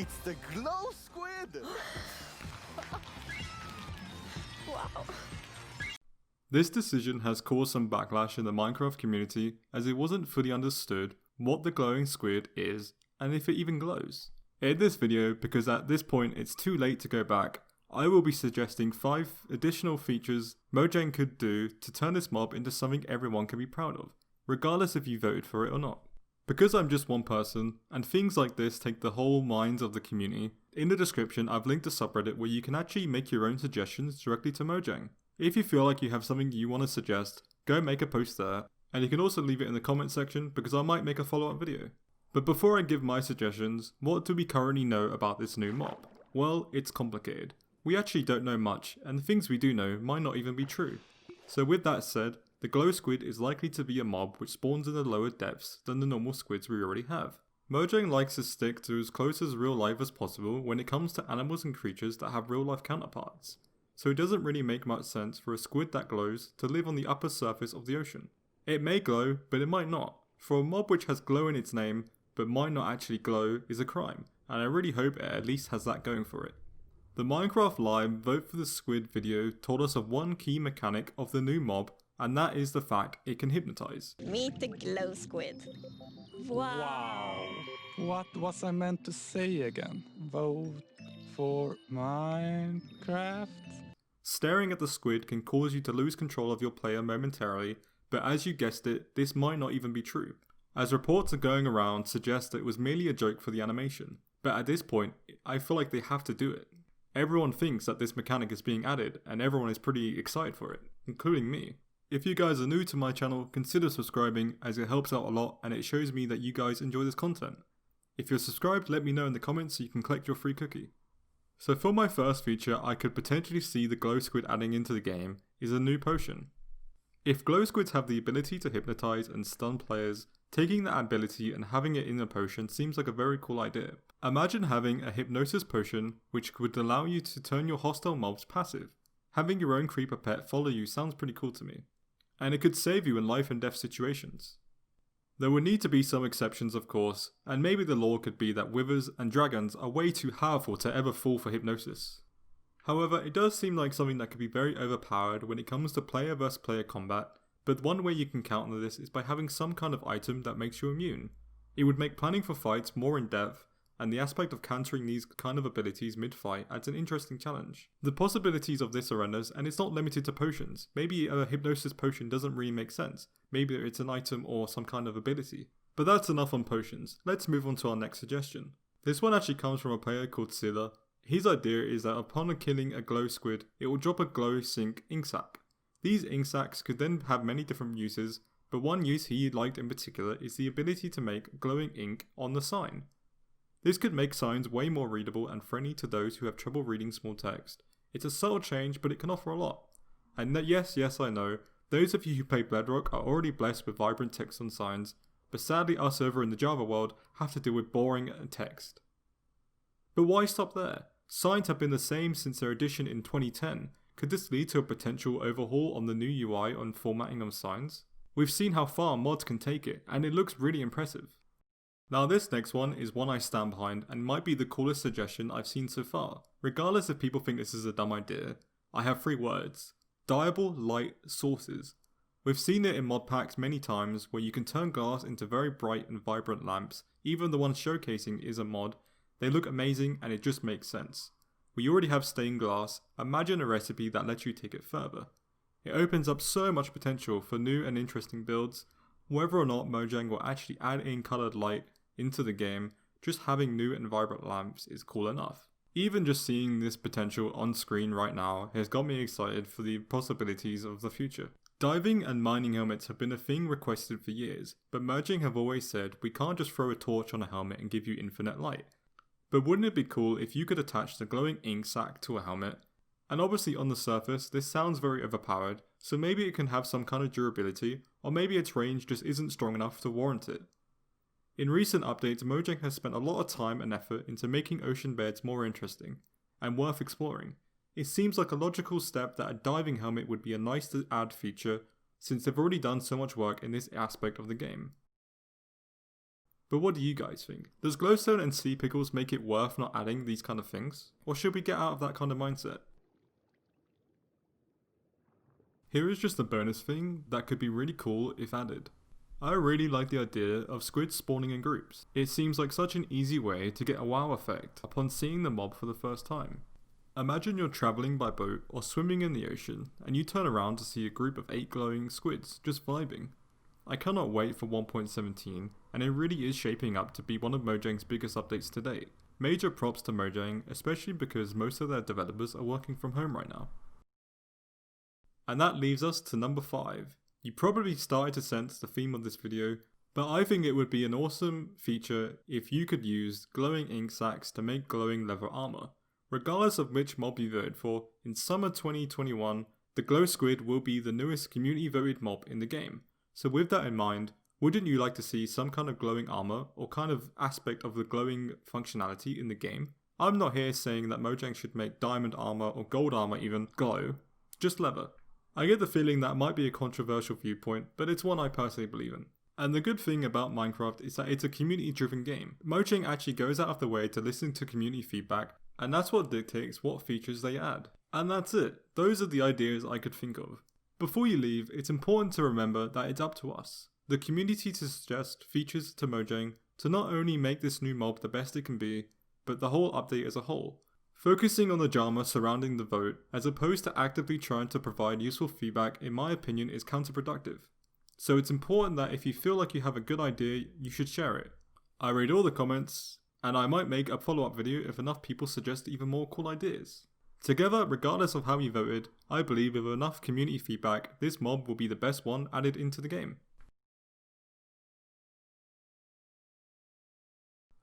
It's the glow squid! Wow. This decision has caused some backlash in the Minecraft community as it wasn't fully understood what the glowing squid is and if it even glows. In this video, because at this point it's too late to go back, I will be suggesting 5 additional features Mojang could do to turn this mob into something everyone can be proud of, regardless if you voted for it or not. Because I'm just one person, and things like this take the whole minds of the community, in the description I've linked a subreddit where you can actually make your own suggestions directly to Mojang. If you feel like you have something you want to suggest, go make a post there, and you can also leave it in the comment section because I might make a follow-up video. But before I give my suggestions, what do we currently know about this new mob? Well, it's complicated. We actually don't know much, and the things we do know might not even be true. So with that said, the glow squid is likely to be a mob which spawns in the lower depths than the normal squids we already have. Mojang likes to stick to as close as real life as possible when it comes to animals and creatures that have real life counterparts. So it doesn't really make much sense for a squid that glows to live on the upper surface of the ocean. It may glow, but it might not. For a mob which has glow in its name, but might not actually glow is a crime, and I really hope it at least has that going for it. The Minecraft Live Vote for the Squid video told us of one key mechanic of the new mob, and that is the fact it can hypnotize. Meet the glow squid. Wow. What was I meant to say again? Vote for Minecraft? Staring at the squid can cause you to lose control of your player momentarily, but as you guessed it, this might not even be true, as reports are going around suggest that it was merely a joke for the animation. But at this point, I feel like they have to do it. Everyone thinks that this mechanic is being added, and everyone is pretty excited for it, including me. If you guys are new to my channel, consider subscribing as it helps out a lot and it shows me that you guys enjoy this content. If you're subscribed, let me know in the comments so you can collect your free cookie. So for my first feature I could potentially see the glow squid adding into the game is a new potion. If glow squids have the ability to hypnotize and stun players, taking that ability and having it in a potion seems like a very cool idea. Imagine having a hypnosis potion which would allow you to turn your hostile mobs passive. Having your own creeper pet follow you sounds pretty cool to me. And it could save you in life and death situations. There would need to be some exceptions of course, and maybe the law could be that withers and dragons are way too powerful to ever fall for hypnosis. However, it does seem like something that could be very overpowered when it comes to player vs player combat, but one way you can counter this is by having some kind of item that makes you immune. It would make planning for fights more in depth, and the aspect of countering these kind of abilities mid-fight adds an interesting challenge. The possibilities of this are endless, and it's not limited to potions. Maybe a hypnosis potion doesn't really make sense. Maybe it's an item or some kind of ability. But that's enough on potions. Let's move on to our next suggestion. This one actually comes from a player called Silla. His idea is that upon killing a glow squid, it will drop a glow sync ink sac. These ink sacs could then have many different uses, but one use he liked in particular is the ability to make glowing ink on the sign. This could make signs way more readable and friendly to those who have trouble reading small text. It's a subtle change, but it can offer a lot. And yes, I know, those of you who play Bedrock are already blessed with vibrant text on signs, but sadly us over in the Java world have to deal with boring text. But why stop there? Signs have been the same since their addition in 2010. Could this lead to a potential overhaul on the new UI on formatting of signs? We've seen how far mods can take it, and it looks really impressive. Now this next one is one I stand behind and might be the coolest suggestion I've seen so far. Regardless if people think this is a dumb idea, I have 3 words. Dyeable light sources. We've seen it in mod packs many times where you can turn glass into very bright and vibrant lamps. Even the one showcasing is a mod. They look amazing and it just makes sense. We already have stained glass, imagine a recipe that lets you take it further. It opens up so much potential for new and interesting builds. Whether or not Mojang will actually add in coloured light into the game, just having new and vibrant lamps is cool enough. Even just seeing this potential on screen right now has got me excited for the possibilities of the future. Diving and mining helmets have been a thing requested for years, but Mojang have always said we can't just throw a torch on a helmet and give you infinite light. But wouldn't it be cool if you could attach the glowing ink sac to a helmet? And obviously on the surface this sounds very overpowered, so maybe it can have some kind of durability, or maybe its range just isn't strong enough to warrant it. In recent updates, Mojang has spent a lot of time and effort into making ocean beds more interesting and worth exploring. It seems like a logical step that a diving helmet would be a nice to add feature since they've already done so much work in this aspect of the game. But what do you guys think? Does glowstone and sea pickles make it worth not adding these kind of things? Or should we get out of that kind of mindset? Here is just a bonus thing that could be really cool if added. I really like the idea of squid spawning in groups. It seems like such an easy way to get a wow effect upon seeing the mob for the first time. Imagine you're travelling by boat or swimming in the ocean and you turn around to see a group of 8 glowing squids just vibing. I cannot wait for 1.17 and it really is shaping up to be one of Mojang's biggest updates to date. Major props to Mojang, especially because most of their developers are working from home right now. And that leaves us to number 5. You probably started to sense the theme of this video, but I think it would be an awesome feature if you could use glowing ink sacs to make glowing leather armor. Regardless of which mob you voted for, in summer 2021, the glow squid will be the newest community voted mob in the game. So with that in mind, wouldn't you like to see some kind of glowing armor or kind of aspect of the glowing functionality in the game? I'm not here saying that Mojang should make diamond armor or gold armor even glow, just leather. I get the feeling that might be a controversial viewpoint, but it's one I personally believe in. And the good thing about Minecraft is that it's a community driven game. Mojang actually goes out of the way to listen to community feedback, and that's what dictates what features they add. And that's it. Those are the ideas I could think of. Before you leave, it's important to remember that it's up to us, the community, to suggest features to Mojang to not only make this new mob the best it can be, but the whole update as a whole. Focusing on the drama surrounding the vote, as opposed to actively trying to provide useful feedback, in my opinion, is counterproductive. So it's important that if you feel like you have a good idea, you should share it. I read all the comments, and I might make a follow-up video if enough people suggest even more cool ideas. Together, regardless of how you voted, I believe with enough community feedback, this mob will be the best one added into the game.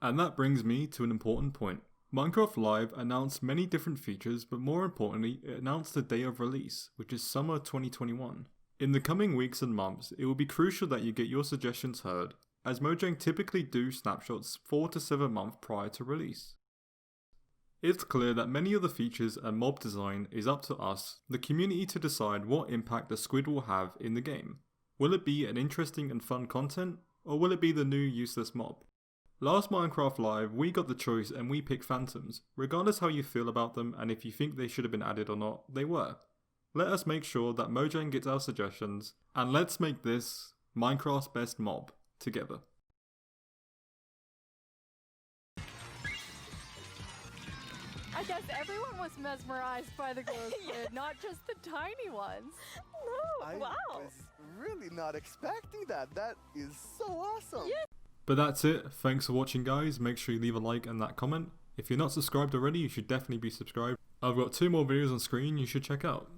And that brings me to an important point. Minecraft Live announced many different features, but more importantly, it announced the day of release, which is summer 2021. In the coming weeks and months, it will be crucial that you get your suggestions heard, as Mojang typically do snapshots 4 to 7 months prior to release. It's clear that many of the features and mob design is up to us, the community, to decide what impact the squid will have in the game. Will it be an interesting and fun content, or will it be the new useless mob? Last Minecraft Live, we got the choice and we picked phantoms. Regardless how you feel about them and if you think they should have been added or not, they were. Let us make sure that Mojang gets our suggestions, and let's make this Minecraft's best mob together. I guess everyone was mesmerized by the glow squid, not just the tiny ones. No, I wow. was really not expecting that. That is so awesome. Yeah. But that's it. Thanks for watching, guys. Make sure you leave a like and that comment. If you're not subscribed already, you should definitely be subscribed. I've got 2 more videos on screen you should check out.